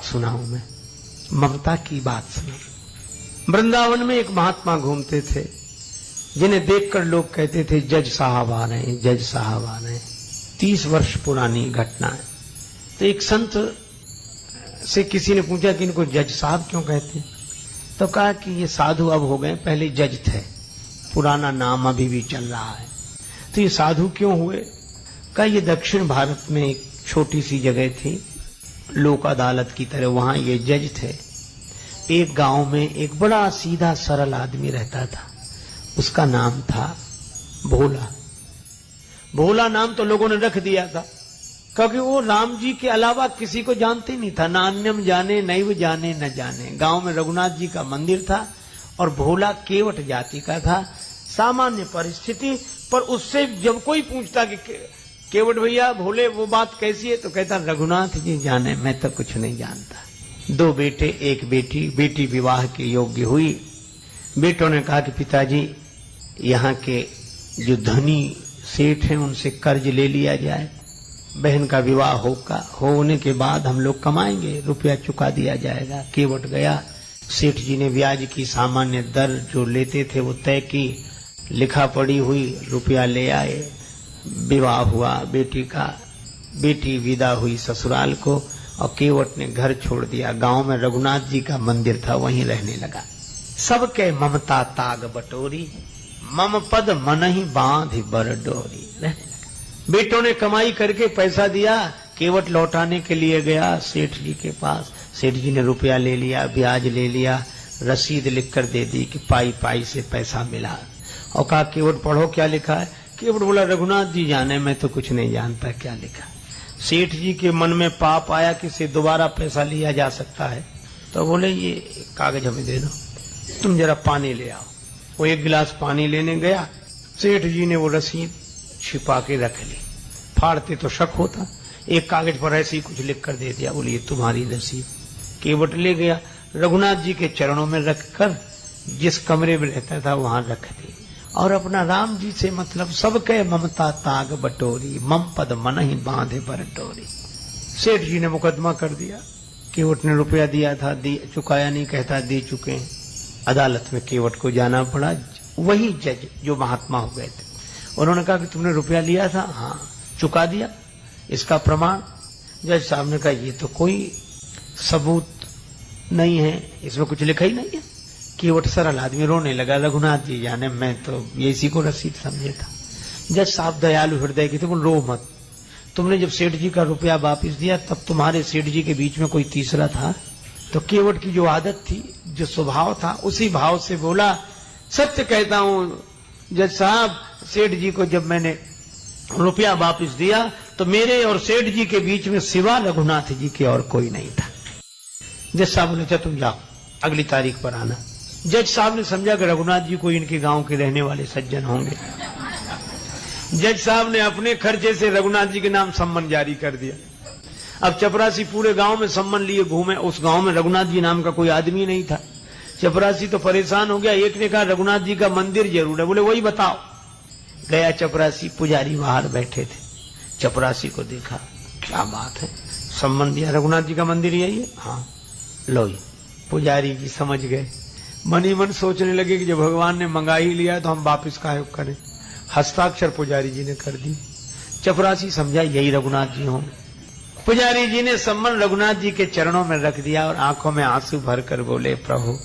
सुनाऊं मैं, ममता की बात सुनो। वृंदावन में एक महात्मा घूमते थे, जिन्हें देखकर लोग कहते थे जज साहब आ रहे हैं, जज साहब आ रहे हैं। 30 वर्ष पुरानी घटना है। तो एक संत से किसी ने पूछा कि इनको जज साहब क्यों कहते हैं? तो कहा कि ये साधु अब हो गए, पहले जज थे, पुराना नाम अभी भी चल रहा है। तो ये साधु क्यों हुए? कहा ये दक्षिण भारत में एक छोटी सी जगह थी, लोक अदालत की तरह, वहां ये जज थे। एक गांव में एक बड़ा सीधा सरल आदमी रहता था, उसका नाम था भोला। भोला नाम तो लोगों ने रख दिया था, क्योंकि वो राम जी के अलावा किसी को जानते नहीं था, ना अन्यम जाने नैव जाने न जाने। गांव में रघुनाथ जी का मंदिर था और भोला केवट जाति का था। सामान्य परिस्थिति पर उससे जब कोई पूछता कि केवट भैया भोले वो बात कैसी है, तो कहता रघुनाथ जी जाने, मैं तो कुछ नहीं जानता। 2 बेटे 1 बेटी, बेटी विवाह के योग्य हुई। बेटों ने कहा कि पिताजी यहाँ के जो धनी सेठ हैं उनसे कर्ज ले लिया जाए, बहन का विवाह होने के बाद हम लोग कमाएंगे, रुपया चुका दिया जाएगा। केवट गया, सेठ जी ने ब्याज की सामान्य दर जो लेते थे वो तय की, लिखा पड़ी हुई, रुपया ले आए, विवाह हुआ बेटी का। बेटी विदा हुई ससुराल को और केवट ने घर छोड़ दिया। गांव में रघुनाथ जी का मंदिर था, वहीं रहने लगा। सबके ममता ताग बटोरी, मम पद मन ही बांध बर डोरी, रहने लगा। बेटों ने कमाई करके पैसा दिया, केवट लौटाने के लिए गया सेठ जी के पास। सेठ जी ने रुपया ले लिया, ब्याज ले लिया, रसीद लिखकर दे दी कि पाई पाई से पैसा मिला। और कहा केवट पढ़ो क्या लिखा है? केवट बोला रघुनाथ जी जाने, मैं तो कुछ नहीं जानता क्या लिखा। सेठ जी के मन में पाप आया कि से दोबारा पैसा लिया जा सकता है, तो बोले ये कागज हमें दे दो, तुम जरा पानी ले आओ। वो 1 गिलास पानी लेने गया, सेठ जी ने वो रसीद छिपा के रख ली। फाड़ते तो शक होता, एक कागज पर ऐसे ही कुछ लिख कर दे दिया, बोले ये तुम्हारी रसीद। केवट ले गया, रघुनाथ जी के चरणों में रखकर जिस कमरे में रहता था वहां रख दी, और अपना राम जी से मतलब सबके ममता ताग बटोरी, मम पद मन ही बांधे बर डोरी। सेठ जी ने मुकदमा कर दिया, केवट ने रुपया दिया था, चुकाया नहीं, कहता दे चुके हैं। अदालत में केवट को जाना पड़ा। वही जज जो महात्मा हो गए थे, उन्होंने कहा कि तुमने रुपया लिया था? हाँ। चुका दिया? इसका प्रमाण? जज साहब ने कहा ये तो कोई सबूत नहीं है, इसमें कुछ लिखा ही नहीं है। केवट सरल आदमी रोने लगा, रघुनाथ जी जाने, मैं तो ये इसी को रसीद समझे था। जज साहब दयालु हृदय के थे, बोल रो मत, तुमने जब सेठ जी का रुपया वापिस दिया तब तुम्हारे सेठ जी के बीच में कोई तीसरा था? तो केवट की जो आदत थी, जो स्वभाव था, उसी भाव से बोला सत्य कहता हूं जज साहब, सेठ जी को जब मैंने रुपया वापिस दिया तो मेरे और सेठ जी के बीच में सिवा रघुनाथ जी के और कोई नहीं था। जज साहब बोले अच्छा तुम जाओ, अगली तारीख पर आना। जज साहब ने समझा कि रघुनाथ जी कोई इनके गांव के रहने वाले सज्जन होंगे। जज साहब ने अपने खर्चे से रघुनाथ जी के नाम सम्मन जारी कर दिया। अब चपरासी पूरे गांव में सम्मन लिए घूमे, उस गांव में रघुनाथ जी नाम का कोई आदमी नहीं था। चपरासी तो परेशान हो गया। एक ने कहा रघुनाथ जी का मंदिर जरूर है, बोले वही बताओ। गया चपरासी, पुजारी बाहर बैठे थे, चपरासी को देखा, क्या बात है, सम्मन दिया, रघुनाथ जी का मंदिर यही है? हाँ लो। पुजारी जी समझ गए, मन ही मन सोचने लगे कि जब भगवान ने मंगा ही लिया तो हम वापिस काहे करें। हस्ताक्षर पुजारी जी ने कर दी। चपरासी समझा यही रघुनाथ जी हों। पुजारी जी ने सम्मन रघुनाथ जी के चरणों में रख दिया और आंखों में आंसू भरकर बोले प्रभु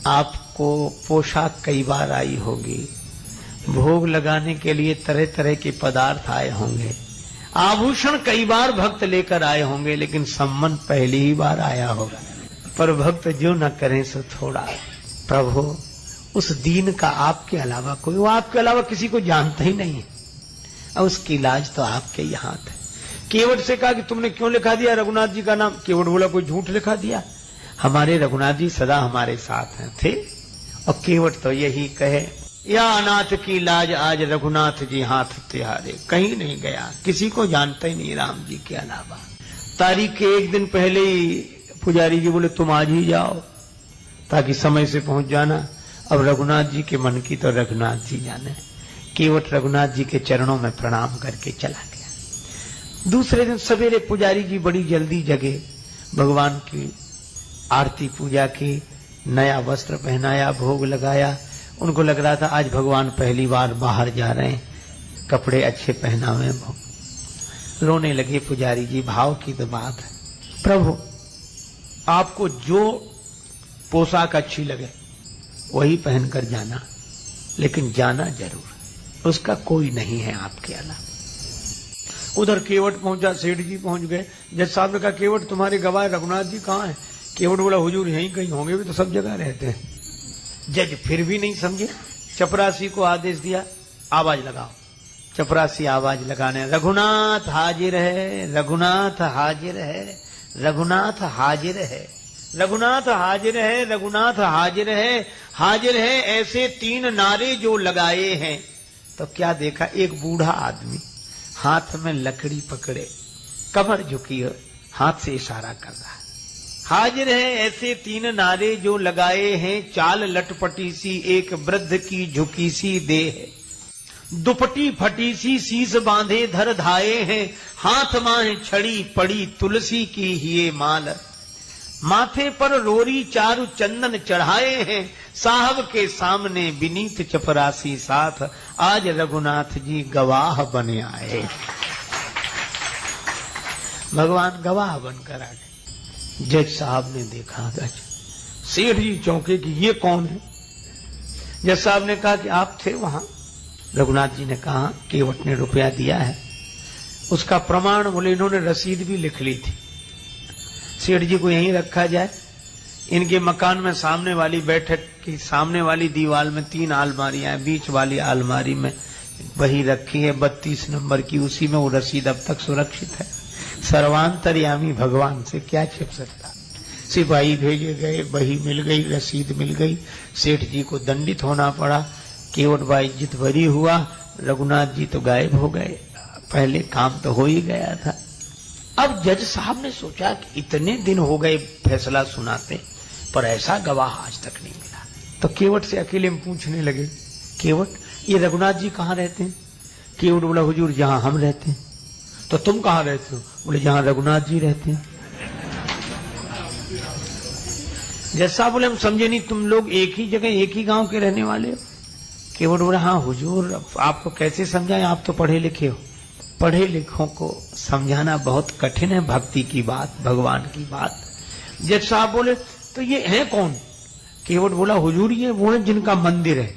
आपको पोशाक कई बार आई होगी, भोग लगाने के लिए तरह तरह के पदार्थ आए होंगे, आभूषण कई बार भक्त लेकर आए होंगे, लेकिन सम्मन पहली ही बार आया होगा। पर भक्त जो न करें सो थोड़ा। प्रभु उस दीन का आपके अलावा कोई, वो आपके अलावा किसी को जानता ही नहीं है, और उसकी इलाज तो आपके ही हाथ है। केवट से कहा कि तुमने क्यों लिखा दिया रघुनाथ जी का नाम? केवट बोला कोई झूठ लिखा दिया, हमारे रघुनाथ जी सदा हमारे साथ हैं थे। और केवट तो यही कहे या अनाथ की लाज आज रघुनाथ जी हाथ तिहारे, कहीं नहीं गया, किसी को जानता ही नहीं राम जी के अलावा। तारीख के 1 दिन पहले ही पुजारी जी बोले तुम आज ही जाओ ताकि समय से पहुंच जाना। अब रघुनाथ जी के मन की तो रघुनाथ जी जाने। केवट रघुनाथ जी के चरणों में प्रणाम करके चला गया। दूसरे दिन सवेरे पुजारी जी बड़ी जल्दी जगे, भगवान की आरती पूजा की, नया वस्त्र पहनाया, भोग लगाया। उनको लग रहा था आज भगवान पहली बार बाहर जा रहे हैं, कपड़े अच्छे पहनावे। रोने लगे पुजारी जी। भाव की तो बात है, प्रभु आपको जो पोशाक अच्छी लगे वही पहनकर जाना, लेकिन जाना जरूर, उसका कोई नहीं है आपके अलावा। उधर केवट पहुंचा, सेठ जी पहुंच गए। जज साहब ने कहा केवट तुम्हारे गवाह रघुनाथ जी कहाँ हैं? केवट बोला हुजूर यहीं कहीं होंगे, भी तो सब जगह रहते हैं। जज फिर भी नहीं समझे, चपरासी को आदेश दिया आवाज लगाओ। चपरासी आवाज लगाने, रघुनाथ हाजिर है, रघुनाथ हाजिर है, रघुनाथ हाजिर है, रघुनाथ हाजिर है, रघुनाथ हाजिर है, हाजिर है। ऐसे 3 नारे जो लगाए हैं तो क्या देखा, एक बूढ़ा आदमी हाथ में लकड़ी पकड़े, कमर झुकी है, हाथ से इशारा कर रहा है। हाजिर है ऐसे 3 नारे जो लगाए हैं, चाल लटपटी सी एक वृद्ध की झुकी सी देह, दुपटी फटी सी शीस बांधे धर धाये हैं, हाथ माहे छड़ी पड़ी तुलसी की ये माल, माथे पर रोरी चारु चंदन चढ़ाए हैं, साहब के सामने विनीत चपरासी साथ, आज रघुनाथ जी गवाह बने आए। भगवान गवाह बनकर आ गए। जज साहब ने देखा, गज सेठ जी चौंके कि ये कौन है? जज साहब ने कहा कि आप थे वहां। रघुनाथ जी ने कहा केवट ने रुपया दिया है, उसका प्रमाण बोले इन्होंने रसीद भी लिख ली थी। सेठ जी को यहीं रखा जाए। इनके मकान में सामने वाली बैठक की सामने वाली दीवार में 3 अलमारियां हैं, बीच वाली अलमारी में वही रखी है 32 नंबर की, उसी में वो रसीद अब तक सुरक्षित है। सर्वांतर्यामी भगवान से क्या छिप सकता। सिपाही भेजे गए, बही मिल गई, रसीद मिल गई। सेठ जी को दंडित होना पड़ा। केवट भाई जित भरी हुआ, रघुनाथ जी तो गायब हो गए। पहले काम तो हो ही गया था। अब जज साहब ने सोचा कि इतने दिन हो गए फैसला सुनाते, पर ऐसा गवाह आज तक नहीं मिला। तो केवट से अकेले में पूछने लगे, केवट ये रघुनाथ जी कहाँ रहते हैं? केवट बोला हुजूर जहां हम रहते हैं। तो तुम कहाँ रहते हो? बोले जहां रघुनाथ जी रहते हैं। जज साहब बोले हम समझे नहीं, तुम लोग एक ही जगह एक ही गांव के रहने वाले हो? केवट बोला हाँ हुजूर, आपको कैसे समझाएं, आप तो पढ़े लिखे हो। पढ़े लिखों को समझाना बहुत कठिन है, भक्ति की बात, भगवान की बात। जज साहब बोले तो ये है कौन? केवट बोला हुजूर ये वो है जिनका मंदिर है।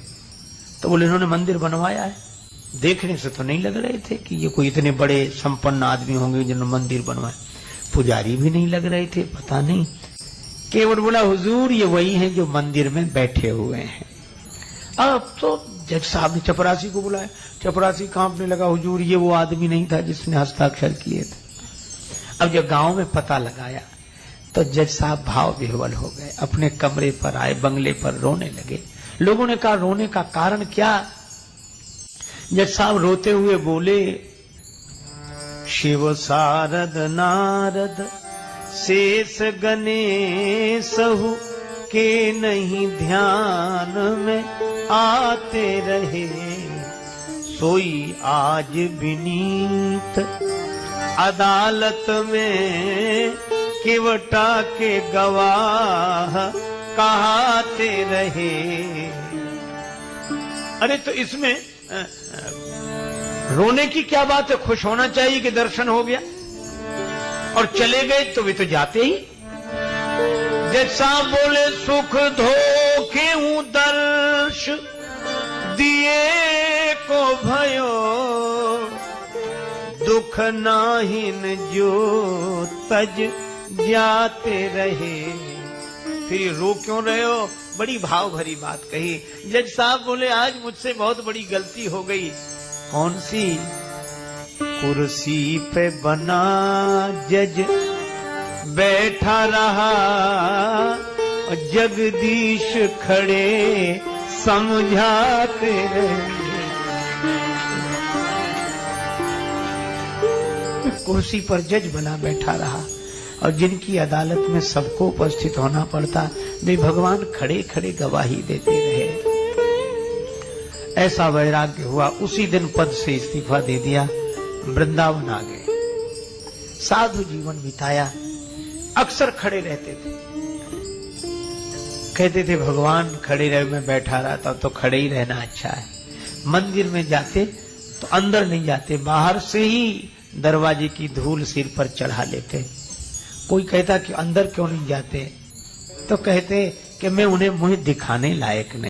तो बोले इन्होंने मंदिर बनवाया है? देखने से तो नहीं लग रहे थे कि ये कोई इतने बड़े संपन्न आदमी होंगे जिन्होंने मंदिर बनवाया। पुजारी भी नहीं लग रहे थे, पता नहीं। केवट बोला हुजूर ये वही है जो मंदिर में बैठे हुए हैं। अब तो जज साहब ने चपरासी को बुलाया। चपरासी कांपने लगा, हुजूर ये वो आदमी नहीं था जिसने हस्ताक्षर किए थे। अब जब गांव में पता लगाया तो जज साहब भाव विह्वल हो गए, अपने कमरे पर आए, बंगले पर रोने लगे। लोगों ने कहा रोने का कारण क्या? जज साहब रोते हुए बोले, शिव सारद नारद शेष गणेशहु के नहीं ध्यान में आते रहे, सोई आज विनीत अदालत में केवटा के गवाह कहाते रहे। अरे तो इसमें रोने की क्या बात है? खुश होना चाहिए कि दर्शन हो गया। और चले गए तो वे तो जाते ही। जैसा बोले सुख धोखे हूं दर्श दिए को भयो, दुख नाहिन जो तज जाते रहे। फिर रो क्यों रहे हो? बड़ी भाव भरी बात कही। जज साहब बोले आज मुझसे बहुत बड़ी गलती हो गई। कौन सी? कुर्सी पे बना जज बैठा रहा, जगदीश खड़े समझाते रहे। कुर्सी पर जज बना बैठा रहा और जिनकी अदालत में सबको उपस्थित होना पड़ता, वे भगवान खड़े खड़े गवाही देते रहे। ऐसा वैराग्य हुआ। उसी दिन पद से इस्तीफा दे दिया, वृंदावन आ गए, साधु जीवन बिताया। अक्सर खड़े रहते थे। कहते थे भगवान खड़े रहे, मैं बैठा रहता तो खड़े ही रहना अच्छा है। मंदिर में जाते तो अंदर नहीं जाते, बाहर से ही दरवाजे की धूल सिर पर चढ़ा लेते। कोई कहता कि अंदर क्यों नहीं जाते, तो कहते कि मैं उन्हें मुझे दिखाने लायक नहीं।